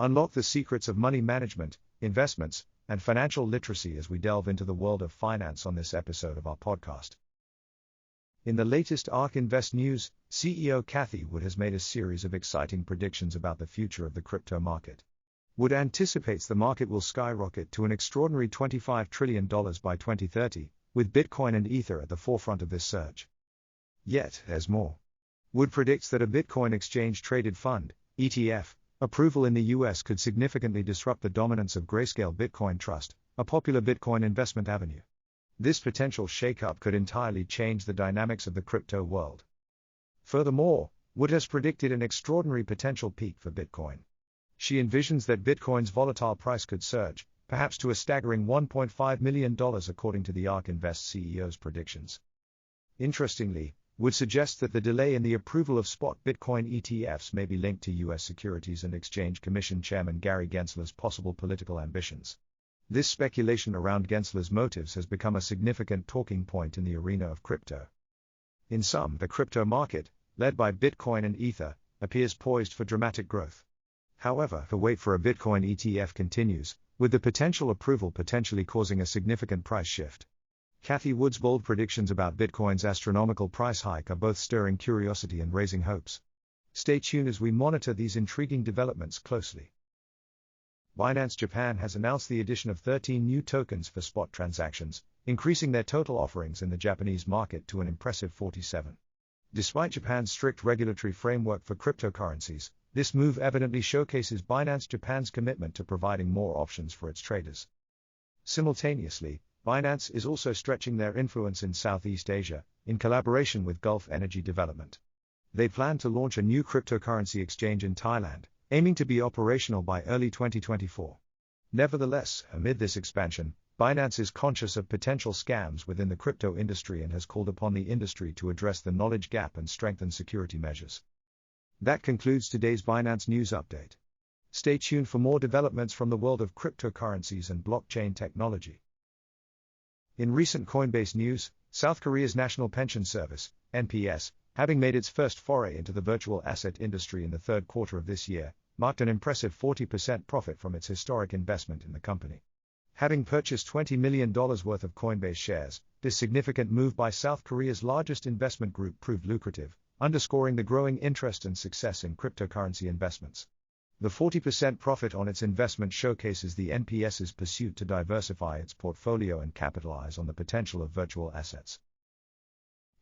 Unlock the secrets of money management, investments, and financial literacy as we delve into the world of finance on this episode of our podcast. In the latest ARK Invest news, CEO Cathie Wood has made a series of exciting predictions about the future of the crypto market. Wood anticipates the market will skyrocket to an extraordinary $25 trillion by 2030, with Bitcoin and Ether at the forefront of this surge. Yet, there's more. Wood predicts that a Bitcoin exchange-traded fund, ETF, approval in the US could significantly disrupt the dominance of Grayscale Bitcoin Trust, a popular Bitcoin investment avenue. This potential shakeup could entirely change the dynamics of the crypto world. Furthermore, Wood has predicted an extraordinary potential peak for Bitcoin. She envisions that Bitcoin's volatile price could surge, perhaps to a staggering $1.5 million according to the ARK Invest CEO's predictions. Interestingly, Wood suggests that the delay in the approval of spot Bitcoin ETFs may be linked to U.S. Securities and Exchange Commission Chairman Gary Gensler's possible political ambitions. This speculation around Gensler's motives has become a significant talking point in the arena of crypto. In sum, the crypto market, led by Bitcoin and Ether, appears poised for dramatic growth. However, the wait for a Bitcoin ETF continues, with the potential approval potentially causing a significant price shift. Cathie Wood's bold predictions about Bitcoin's astronomical price hike are both stirring curiosity and raising hopes. Stay tuned as we monitor these intriguing developments closely. Binance Japan has announced the addition of 13 new tokens for spot transactions, increasing their total offerings in the Japanese market to an impressive 47. Despite Japan's strict regulatory framework for cryptocurrencies, this move evidently showcases Binance Japan's commitment to providing more options for its traders. Simultaneously, Binance is also stretching their influence in Southeast Asia, in collaboration with Gulf Energy Development. They plan to launch a new cryptocurrency exchange in Thailand, aiming to be operational by early 2024. Nevertheless, amid this expansion, Binance is conscious of potential scams within the crypto industry and has called upon the industry to address the knowledge gap and strengthen security measures. That concludes today's Binance News Update. Stay tuned for more developments from the world of cryptocurrencies and blockchain technology. In recent Coinbase news, South Korea's National Pension Service, NPS, having made its first foray into the virtual asset industry in the third quarter of this year, marked an impressive 40% profit from its historic investment in the company. Having purchased $20 million worth of Coinbase shares, this significant move by South Korea's largest investment group proved lucrative, underscoring the growing interest and success in cryptocurrency investments. The 40% profit on its investment showcases the NPS's pursuit to diversify its portfolio and capitalize on the potential of virtual assets.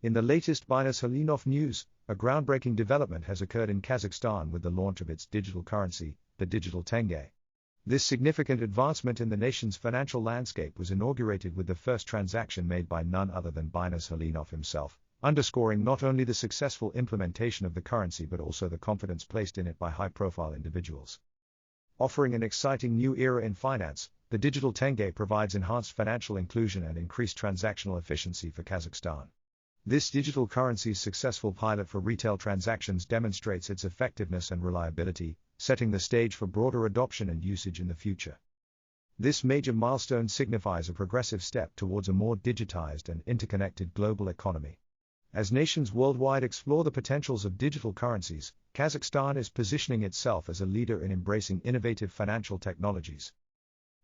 In the latest zhalenov news, a groundbreaking development has occurred in Kazakhstan with the launch of its digital currency, the digital tenge. This significant advancement in the nation's financial landscape was inaugurated with the first transaction made by none other than zhalenov himself, underscoring not only the successful implementation of the currency but also the confidence placed in it by high-profile individuals. Offering an exciting new era in finance, the digital tenge provides enhanced financial inclusion and increased transactional efficiency for Kazakhstan. This digital currency's successful pilot for retail transactions demonstrates its effectiveness and reliability, setting the stage for broader adoption and usage in the future. This major milestone signifies a progressive step towards a more digitized and interconnected global economy. As nations worldwide explore the potentials of digital currencies, Kazakhstan is positioning itself as a leader in embracing innovative financial technologies.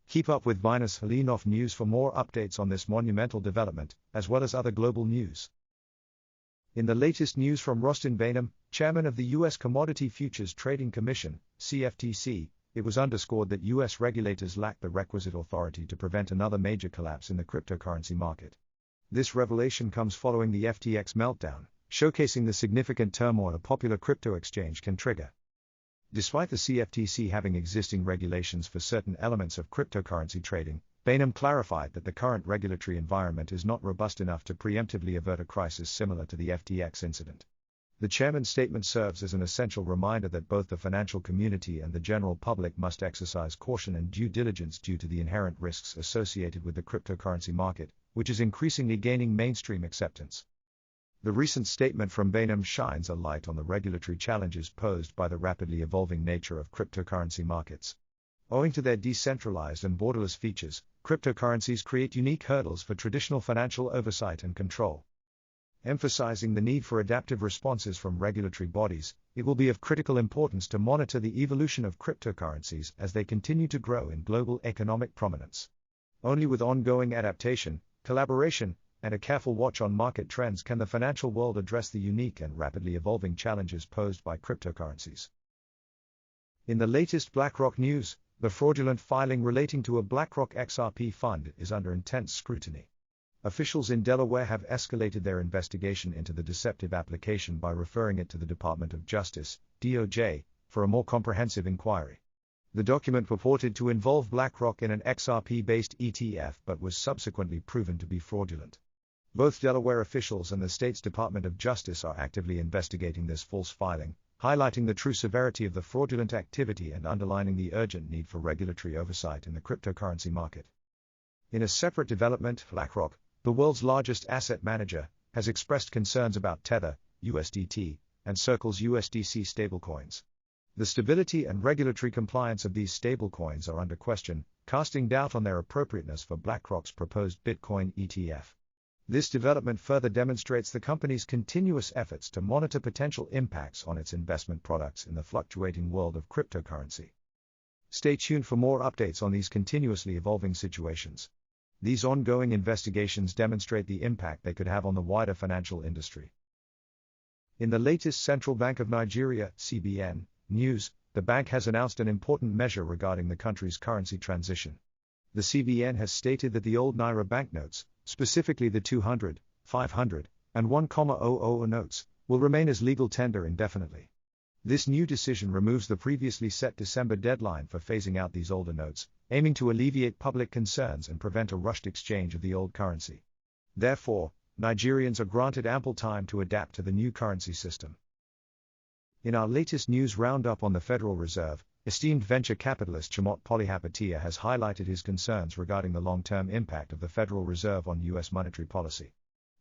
Keep up with zhalenov news for more updates on this monumental development, as well as other global news. In the latest news from Rostin Behnam, chairman of the U.S. Commodity Futures Trading Commission, CFTC, it was underscored that U.S. regulators lack the requisite authority to prevent another major collapse in the cryptocurrency market. This revelation comes following the FTX meltdown, showcasing the significant turmoil a popular crypto exchange can trigger. Despite the CFTC having existing regulations for certain elements of cryptocurrency trading, Behnam clarified that the current regulatory environment is not robust enough to preemptively avert a crisis similar to the FTX incident. The chairman's statement serves as an essential reminder that both the financial community and the general public must exercise caution and due diligence due to the inherent risks associated with the cryptocurrency market, which is increasingly gaining mainstream acceptance. The recent statement from Behnam shines a light on the regulatory challenges posed by the rapidly evolving nature of cryptocurrency markets. Owing to their decentralized and borderless features, cryptocurrencies create unique hurdles for traditional financial oversight and control. Emphasizing the need for adaptive responses from regulatory bodies, it will be of critical importance to monitor the evolution of cryptocurrencies as they continue to grow in global economic prominence. Only with ongoing adaptation, collaboration, and a careful watch on market trends can the financial world address the unique and rapidly evolving challenges posed by cryptocurrencies. In the latest BlackRock news, the fraudulent filing relating to a BlackRock XRP fund is under intense scrutiny. Officials in Delaware have escalated their investigation into the deceptive application by referring it to the Department of Justice, DOJ, for a more comprehensive inquiry. The document purported to involve BlackRock in an XRP-based ETF but was subsequently proven to be fraudulent. Both Delaware officials and the state's Department of Justice are actively investigating this false filing, highlighting the true severity of the fraudulent activity and underlining the urgent need for regulatory oversight in the cryptocurrency market. In a separate development, BlackRock, the world's largest asset manager, has expressed concerns about Tether, USDT, and Circle's USDC stablecoins. The stability and regulatory compliance of these stablecoins are under question, casting doubt on their appropriateness for BlackRock's proposed Bitcoin ETF. This development further demonstrates the company's continuous efforts to monitor potential impacts on its investment products in the fluctuating world of cryptocurrency. Stay tuned for more updates on these continuously evolving situations. These ongoing investigations demonstrate the impact they could have on the wider financial industry. In the latest Central Bank of Nigeria, CBN, news, the bank has announced an important measure regarding the country's currency transition. The CBN has stated that the old Naira banknotes, specifically the 200, 500, and 1,000 notes, will remain as legal tender indefinitely. This new decision removes the previously set December deadline for phasing out these older notes, aiming to alleviate public concerns and prevent a rushed exchange of the old currency. Therefore, Nigerians are granted ample time to adapt to the new currency system. In our latest news roundup on the Federal Reserve, esteemed venture capitalist Chimot Polyhapatia has highlighted his concerns regarding the long-term impact of the Federal Reserve on U.S. monetary policy.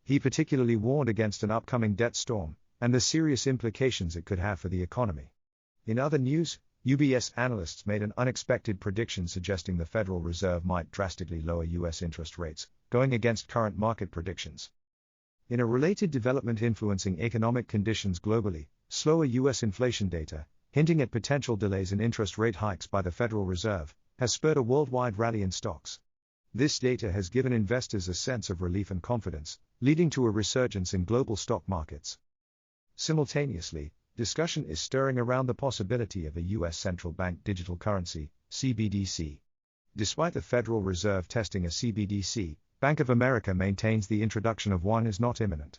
He particularly warned against an upcoming debt storm, and the serious implications it could have for the economy. In other news, UBS analysts made an unexpected prediction suggesting the Federal Reserve might drastically lower U.S. interest rates, going against current market predictions. In a related development influencing economic conditions globally, slower U.S. inflation data, hinting at potential delays in interest rate hikes by the Federal Reserve, has spurred a worldwide rally in stocks. This data has given investors a sense of relief and confidence, leading to a resurgence in global stock markets. Simultaneously, discussion is stirring around the possibility of a U.S. central bank digital currency, CBDC. Despite the Federal Reserve testing a CBDC, Bank of America maintains the introduction of one is not imminent.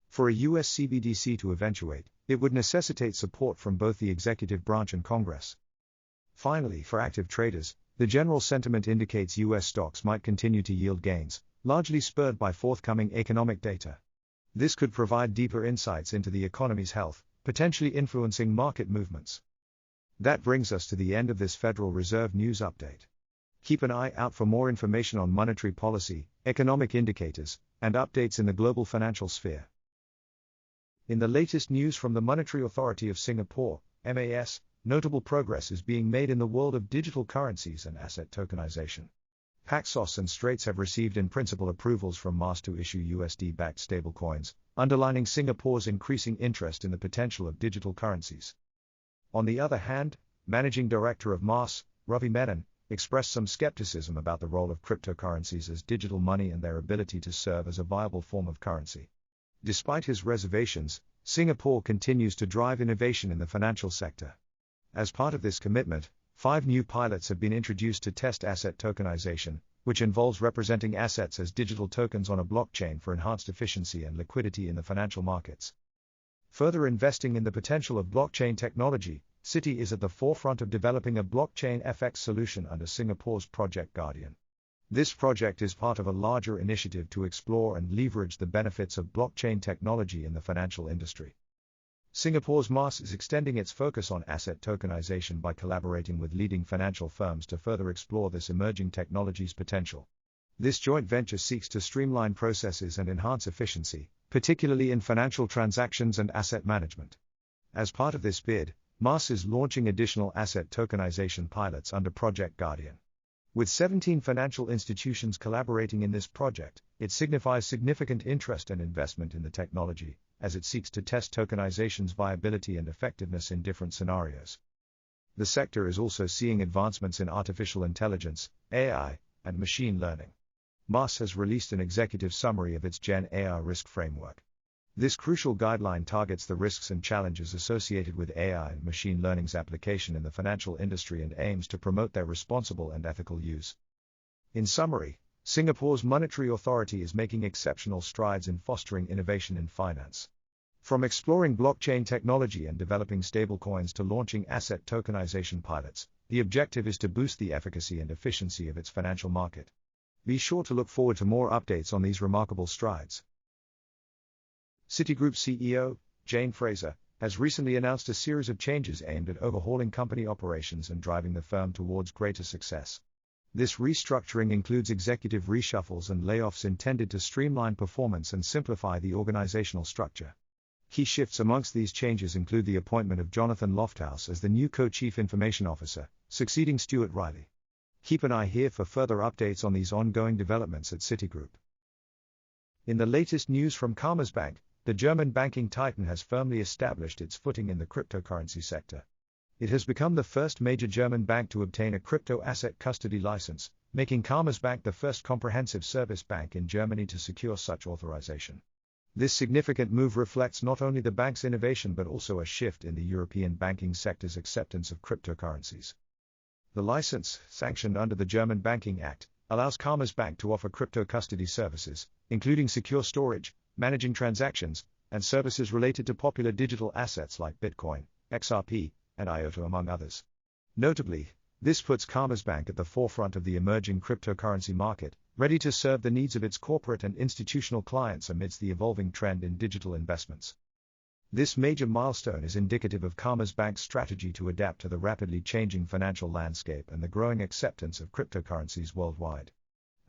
For a U.S. CBDC to eventuate, it would necessitate support from both the executive branch and Congress. Finally, for active traders, the general sentiment indicates U.S. stocks might continue to yield gains, largely spurred by forthcoming economic data. This could provide deeper insights into the economy's health, potentially influencing market movements. That brings us to the end of this Federal Reserve news update. Keep an eye out for more information on monetary policy, economic indicators, and updates in the global financial sphere. In the latest news from the Monetary Authority of Singapore, MAS, notable progress is being made in the world of digital currencies and asset tokenization. Paxos and Straits have received in-principle approvals from MAS to issue USD-backed stablecoins, underlining Singapore's increasing interest in the potential of digital currencies. On the other hand, Managing Director of MAS, Ravi Menon, expressed some skepticism about the role of cryptocurrencies as digital money and their ability to serve as a viable form of currency. Despite his reservations, Singapore continues to drive innovation in the financial sector. As part of this commitment, 5 new pilots have been introduced to test asset tokenization, which involves representing assets as digital tokens on a blockchain for enhanced efficiency and liquidity in the financial markets. Further investing in the potential of blockchain technology, Citi is at the forefront of developing a blockchain FX solution under Singapore's Project Guardian. This project is part of a larger initiative to explore and leverage the benefits of blockchain technology in the financial industry. Singapore's MAS is extending its focus on asset tokenization by collaborating with leading financial firms to further explore this emerging technology's potential. This joint venture seeks to streamline processes and enhance efficiency, particularly in financial transactions and asset management. As part of this bid, MAS is launching additional asset tokenization pilots under Project Guardian. With 17 financial institutions collaborating in this project, it signifies significant interest and investment in the technology, as it seeks to test tokenization's viability and effectiveness in different scenarios. The sector is also seeing advancements in artificial intelligence, AI, and machine learning. NYse has released an executive summary of its Gen AI risk framework. This crucial guideline targets the risks and challenges associated with AI and machine learning's application in the financial industry and aims to promote their responsible and ethical use. In summary, Singapore's monetary authority is making exceptional strides in fostering innovation in finance. From exploring blockchain technology and developing stablecoins to launching asset tokenization pilots, the objective is to boost the efficacy and efficiency of its financial market. Be sure to look forward to more updates on these remarkable strides. Citigroup CEO, Jane Fraser, has recently announced a series of changes aimed at overhauling company operations and driving the firm towards greater success. This restructuring includes executive reshuffles and layoffs intended to streamline performance and simplify the organizational structure. Key shifts amongst these changes include the appointment of Jonathan Lofthouse as the new Co-Chief Information Officer, succeeding Stuart Riley. Keep an eye here for further updates on these ongoing developments at Citigroup. In the latest news from Commerzbank, the German banking titan has firmly established its footing in the cryptocurrency sector. It has become the first major German bank to obtain a crypto asset custody license, making Commerzbank the first comprehensive service bank in Germany to secure such authorization. This significant move reflects not only the bank's innovation but also a shift in the European banking sector's acceptance of cryptocurrencies. The license, sanctioned under the German Banking Act, allows Commerzbank to offer crypto custody services, including secure storage, managing transactions, and services related to popular digital assets like Bitcoin, XRP, and IOTA among others. Notably, this puts Commerzbank at the forefront of the emerging cryptocurrency market, ready to serve the needs of its corporate and institutional clients amidst the evolving trend in digital investments. This major milestone is indicative of Commerzbank's strategy to adapt to the rapidly changing financial landscape and the growing acceptance of cryptocurrencies worldwide.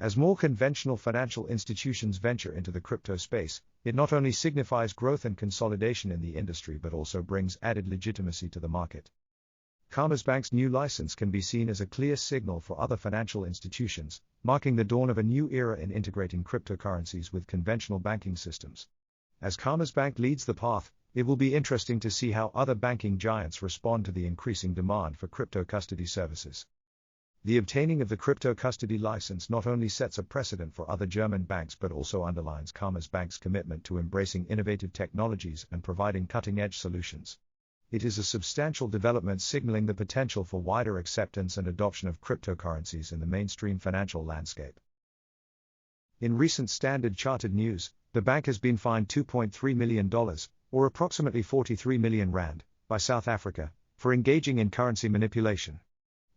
As more conventional financial institutions venture into the crypto space, it not only signifies growth and consolidation in the industry but also brings added legitimacy to the market. Commerzbank's new license can be seen as a clear signal for other financial institutions, marking the dawn of a new era in integrating cryptocurrencies with conventional banking systems. As Commerzbank leads the path, it will be interesting to see how other banking giants respond to the increasing demand for crypto custody services. The obtaining of the crypto custody license not only sets a precedent for other German banks but also underlines Commerzbank's commitment to embracing innovative technologies and providing cutting-edge solutions. It is a substantial development signaling the potential for wider acceptance and adoption of cryptocurrencies in the mainstream financial landscape. In recent Standard Chartered news, the bank has been fined $2.3 million, or approximately 43 million rand, by South Africa, for engaging in currency manipulation.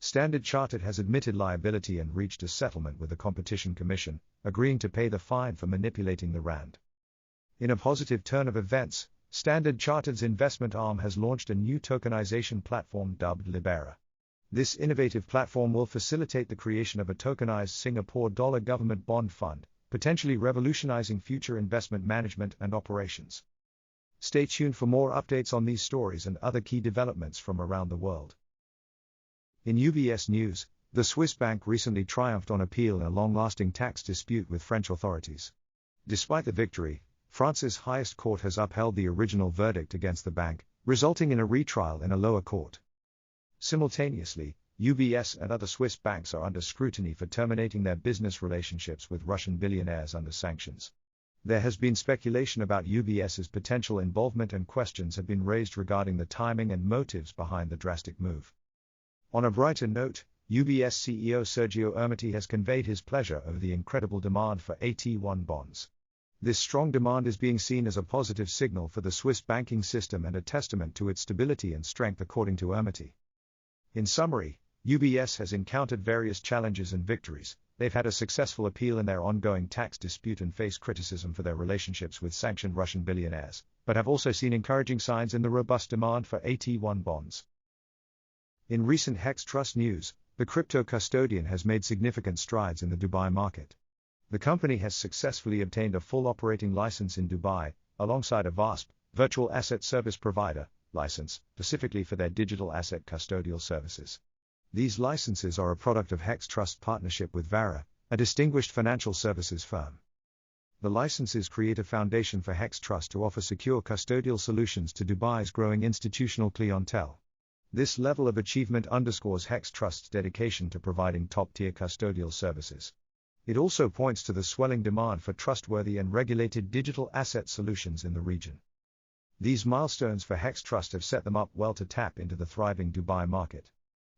Standard Chartered has admitted liability and reached a settlement with the Competition Commission, agreeing to pay the fine for manipulating the rand. In a positive turn of events, Standard Chartered's investment arm has launched a new tokenization platform dubbed Libera. This innovative platform will facilitate the creation of a tokenized Singapore dollar government bond fund, potentially revolutionizing future investment management and operations. Stay tuned for more updates on these stories and other key developments from around the world. In UBS news, the Swiss bank recently triumphed on appeal in a long-lasting tax dispute with French authorities. Despite the victory, France's highest court has upheld the original verdict against the bank, resulting in a retrial in a lower court. Simultaneously, UBS and other Swiss banks are under scrutiny for terminating their business relationships with Russian billionaires under sanctions. There has been speculation about UBS's potential involvement and questions have been raised regarding the timing and motives behind the drastic move. On a brighter note, UBS CEO Sergio Ermotti has conveyed his pleasure over the incredible demand for AT1 bonds. This strong demand is being seen as a positive signal for the Swiss banking system and a testament to its stability and strength, according to Ermotti. In summary, UBS has encountered various challenges and victories. They've had a successful appeal in their ongoing tax dispute and face criticism for their relationships with sanctioned Russian billionaires, but have also seen encouraging signs in the robust demand for AT1 bonds. In recent Hex Trust news, the crypto custodian has made significant strides in the Dubai market. The company has successfully obtained a full operating license in Dubai, alongside a VASP, Virtual Asset Service Provider, license, specifically for their digital asset custodial services. These licenses are a product of Hex Trust partnership with Vara, a distinguished financial services firm. The licenses create a foundation for Hex Trust to offer secure custodial solutions to Dubai's growing institutional clientele. This level of achievement underscores Hex Trust's dedication to providing top-tier custodial services. It also points to the swelling demand for trustworthy and regulated digital asset solutions in the region. These milestones for Hex Trust have set them up well to tap into the thriving Dubai market.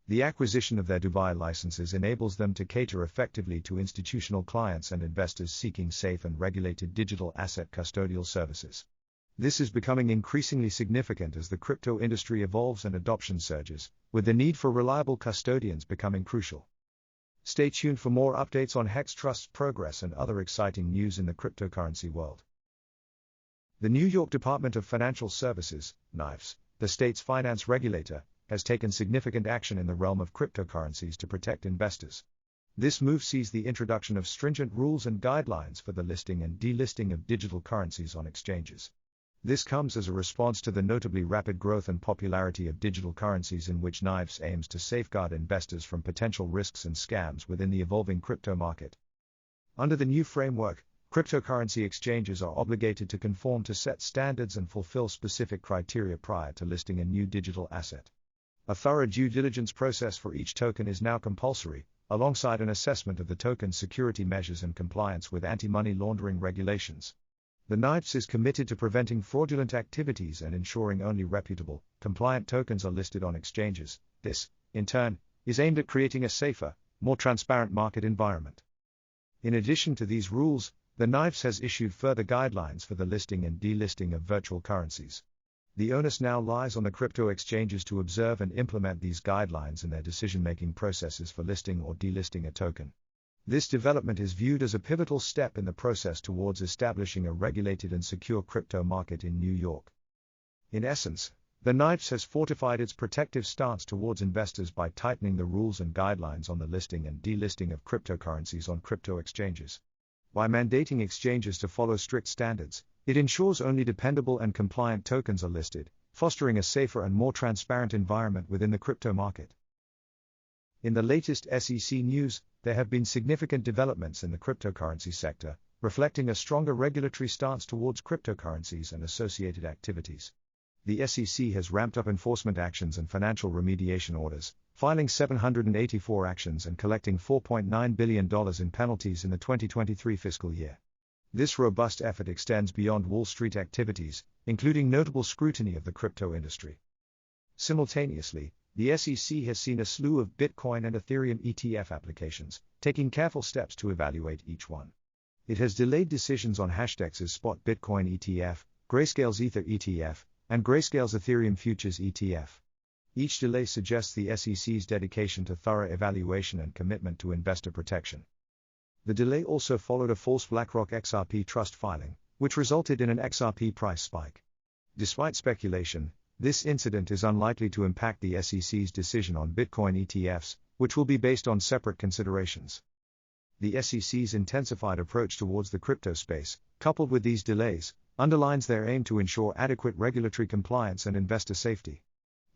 The acquisition of their Dubai licenses enables them to cater effectively to institutional clients and investors seeking safe and regulated digital asset custodial services. This is becoming increasingly significant as the crypto industry evolves and adoption surges, with the need for reliable custodians becoming crucial. Stay tuned for more updates on Hex Trust's progress and other exciting news in the cryptocurrency world. The New York Department of Financial Services, NYFS, the state's finance regulator, has taken significant action in the realm of cryptocurrencies to protect investors. This move sees the introduction of stringent rules and guidelines for the listing and delisting of digital currencies on exchanges. This comes as a response to the notably rapid growth and popularity of digital currencies, in which NYFS aims to safeguard investors from potential risks and scams within the evolving crypto market. Under the new framework, cryptocurrency exchanges are obligated to conform to set standards and fulfill specific criteria prior to listing a new digital asset. A thorough due diligence process for each token is now compulsory, alongside an assessment of the token's security measures and compliance with anti-money laundering regulations. The NYFS is committed to preventing fraudulent activities and ensuring only reputable, compliant tokens are listed on exchanges. This, in turn, is aimed at creating a safer, more transparent market environment. In addition to these rules, the NYFS has issued further guidelines for the listing and delisting of virtual currencies. The onus now lies on the crypto exchanges to observe and implement these guidelines in their decision-making processes for listing or delisting a token. This development is viewed as a pivotal step in the process towards establishing a regulated and secure crypto market in New York. In essence, the NYFS has fortified its protective stance towards investors by tightening the rules and guidelines on the listing and delisting of cryptocurrencies on crypto exchanges. By mandating exchanges to follow strict standards, it ensures only dependable and compliant tokens are listed, fostering a safer and more transparent environment within the crypto market. In the latest SEC news, there have been significant developments in the cryptocurrency sector, reflecting a stronger regulatory stance towards cryptocurrencies and associated activities. The SEC has ramped up enforcement actions and financial remediation orders, filing 784 actions and collecting $4.9 billion in penalties in the 2023 fiscal year. This robust effort extends beyond Wall Street activities, including notable scrutiny of the crypto industry. Simultaneously, the SEC has seen a slew of Bitcoin and Ethereum ETF applications, taking careful steps to evaluate each one. It has delayed decisions on Hashdex's Spot Bitcoin ETF, Grayscale's Ether ETF, and Grayscale's Ethereum Futures ETF. Each delay suggests the SEC's dedication to thorough evaluation and commitment to investor protection. The delay also followed a false BlackRock XRP trust filing, which resulted in an XRP price spike. Despite speculation, this incident is unlikely to impact the SEC's decision on Bitcoin ETFs, which will be based on separate considerations. The SEC's intensified approach towards the crypto space, coupled with these delays, underlines their aim to ensure adequate regulatory compliance and investor safety.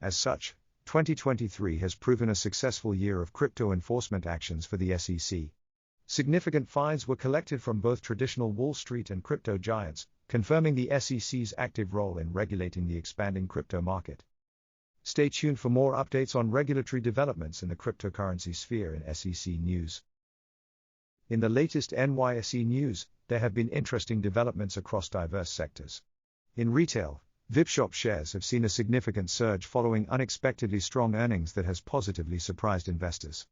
As such, 2023 has proven a successful year of crypto enforcement actions for the SEC. Significant fines were collected from both traditional Wall Street and crypto giants, confirming the SEC's active role in regulating the expanding crypto market. Stay tuned for more updates on regulatory developments in the cryptocurrency sphere in SEC news. In the latest NYSE news, there have been interesting developments across diverse sectors. In retail, VipShop shares have seen a significant surge following unexpectedly strong earnings that has positively surprised investors.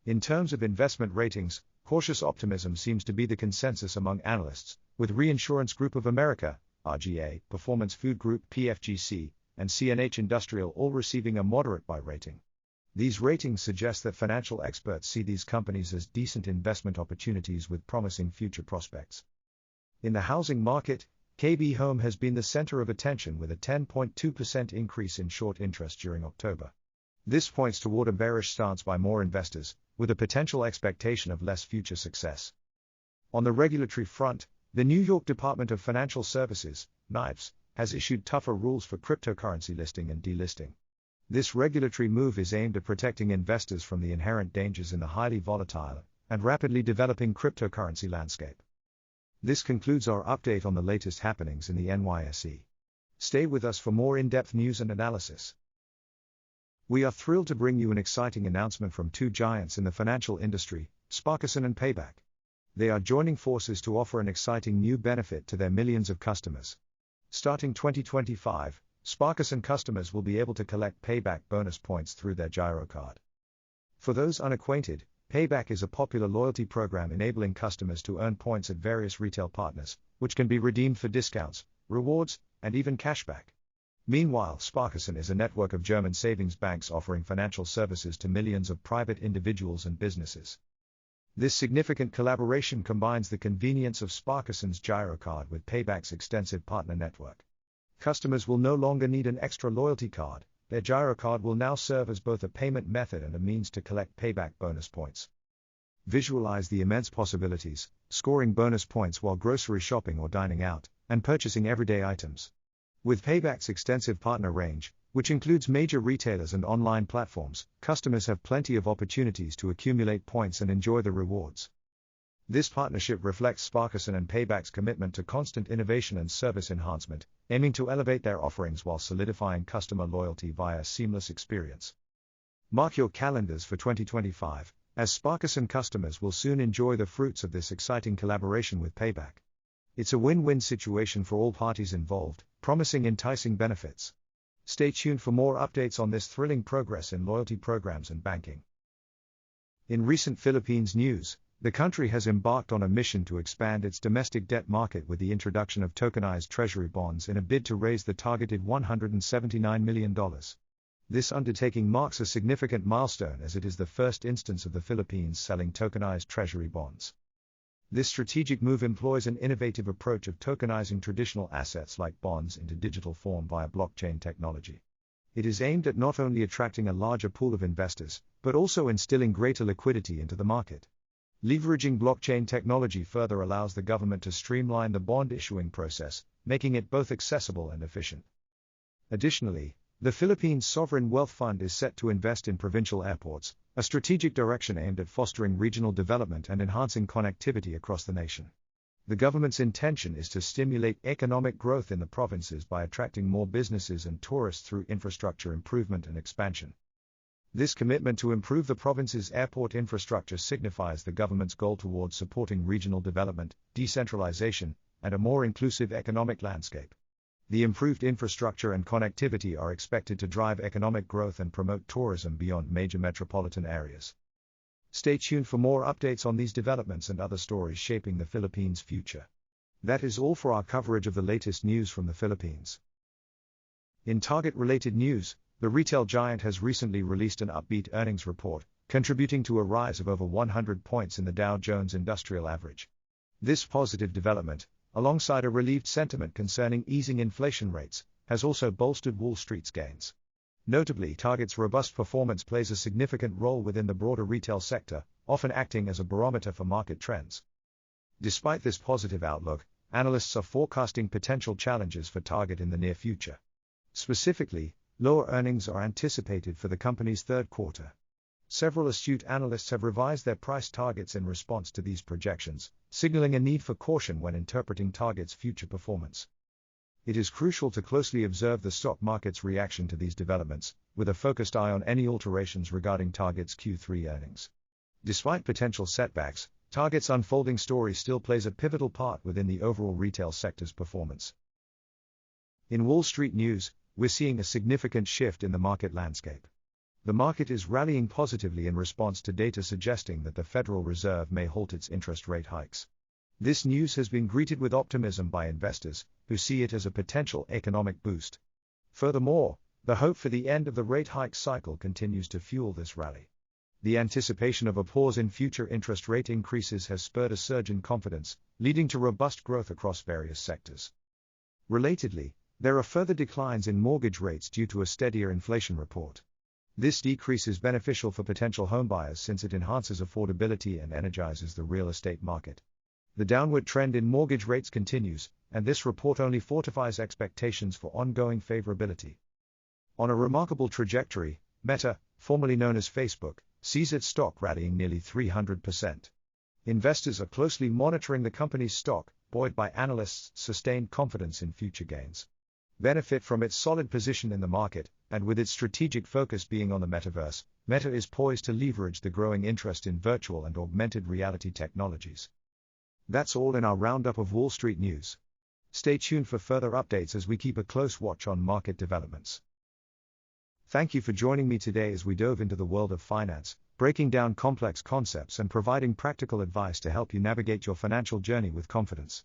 In terms of investment ratings, cautious optimism seems to be the consensus among analysts, with Reinsurance Group of America, RGA, Performance Food Group, PFGC, and CNH Industrial all receiving a moderate buy rating. These ratings suggest that financial experts see these companies as decent investment opportunities with promising future prospects. In the housing market, KB Home has been the center of attention with a 10.2% increase in short interest during October. This points toward a bearish stance by more investors, with a potential expectation of less future success. On the regulatory front, the New York Department of Financial Services, NYFS, has issued tougher rules for cryptocurrency listing and delisting. This regulatory move is aimed at protecting investors from the inherent dangers in the highly volatile and rapidly developing cryptocurrency landscape. This concludes our update on the latest happenings in the NYSE. Stay with us for more in-depth news and analysis. We are thrilled to bring you an exciting announcement from two giants in the financial industry, Sparkassen and Payback. They are joining forces to offer an exciting new benefit to their millions of customers. Starting 2025, Sparkassen customers will be able to collect Payback bonus points through their Giro card. For those unacquainted, Payback is a popular loyalty program enabling customers to earn points at various retail partners, which can be redeemed for discounts, rewards, and even cashback. Meanwhile, Sparkassen is a network of German savings banks offering financial services to millions of private individuals and businesses. This significant collaboration combines the convenience of Sparkassen's Giro card with Payback's extensive partner network. Customers will no longer need an extra loyalty card. Their Giro card will now serve as both a payment method and a means to collect Payback bonus points. Visualize the immense possibilities, scoring bonus points while grocery shopping or dining out, and purchasing everyday items. With Payback's extensive partner range, which includes major retailers and online platforms, customers have plenty of opportunities to accumulate points and enjoy the rewards. This partnership reflects Sparkassen and Payback's commitment to constant innovation and service enhancement, aiming to elevate their offerings while solidifying customer loyalty via a seamless experience. Mark your calendars for 2025, as Sparkassen customers will soon enjoy the fruits of this exciting collaboration with Payback. It's a win-win situation for all parties involved, promising enticing benefits. Stay tuned for more updates on this thrilling progress in loyalty programs and banking. In recent Philippines news, the country has embarked on a mission to expand its domestic debt market with the introduction of tokenized treasury bonds in a bid to raise the targeted $179 million. This undertaking marks a significant milestone as it is the first instance of the Philippines selling tokenized treasury bonds. This strategic move employs an innovative approach of tokenizing traditional assets like bonds into digital form via blockchain technology. It is aimed at not only attracting a larger pool of investors, but also instilling greater liquidity into the market. Leveraging blockchain technology further allows the government to streamline the bond issuing process, making it both accessible and efficient. Additionally, the Philippines Sovereign Wealth Fund is set to invest in provincial airports, a strategic direction aimed at fostering regional development and enhancing connectivity across the nation. The government's intention is to stimulate economic growth in the provinces by attracting more businesses and tourists through infrastructure improvement and expansion. This commitment to improve the province's airport infrastructure signifies the government's goal towards supporting regional development, decentralization, and a more inclusive economic landscape. The improved infrastructure and connectivity are expected to drive economic growth and promote tourism beyond major metropolitan areas. Stay tuned for more updates on these developments and other stories shaping the Philippines' future. That is all for our coverage of the latest news from the Philippines. In target-related news, the retail giant has recently released an upbeat earnings report, contributing to a rise of over 100 points in the Dow Jones Industrial Average. This positive development, alongside a relieved sentiment concerning easing inflation rates, has also bolstered Wall Street's gains. Notably, Target's robust performance plays a significant role within the broader retail sector, often acting as a barometer for market trends. Despite this positive outlook, analysts are forecasting potential challenges for Target in the near future. Specifically, lower earnings are anticipated for the company's third quarter. Several astute analysts have revised their price targets in response to these projections, signaling a need for caution when interpreting Target's future performance. It is crucial to closely observe the stock market's reaction to these developments, with a focused eye on any alterations regarding Target's Q3 earnings. Despite potential setbacks, Target's unfolding story still plays a pivotal part within the overall retail sector's performance. In Wall Street news, we're seeing a significant shift in the market landscape. The market is rallying positively in response to data suggesting that the Federal Reserve may halt its interest rate hikes. This news has been greeted with optimism by investors, who see it as a potential economic boost. Furthermore, the hope for the end of the rate hike cycle continues to fuel this rally. The anticipation of a pause in future interest rate increases has spurred a surge in confidence, leading to robust growth across various sectors. Relatedly, there are further declines in mortgage rates due to a steadier inflation report. This decrease is beneficial for potential homebuyers since it enhances affordability and energizes the real estate market. The downward trend in mortgage rates continues, and this report only fortifies expectations for ongoing favorability. On a remarkable trajectory, Meta, formerly known as Facebook, sees its stock rallying nearly 300%. Investors are closely monitoring the company's stock, buoyed by analysts' sustained confidence in future gains. Benefit from its solid position in the market, and with its strategic focus being on the metaverse, Meta is poised to leverage the growing interest in virtual and augmented reality technologies. That's all in our roundup of Wall Street news. Stay tuned for further updates as we keep a close watch on market developments. Thank you for joining me today as we dove into the world of finance, breaking down complex concepts and providing practical advice to help you navigate your financial journey with confidence.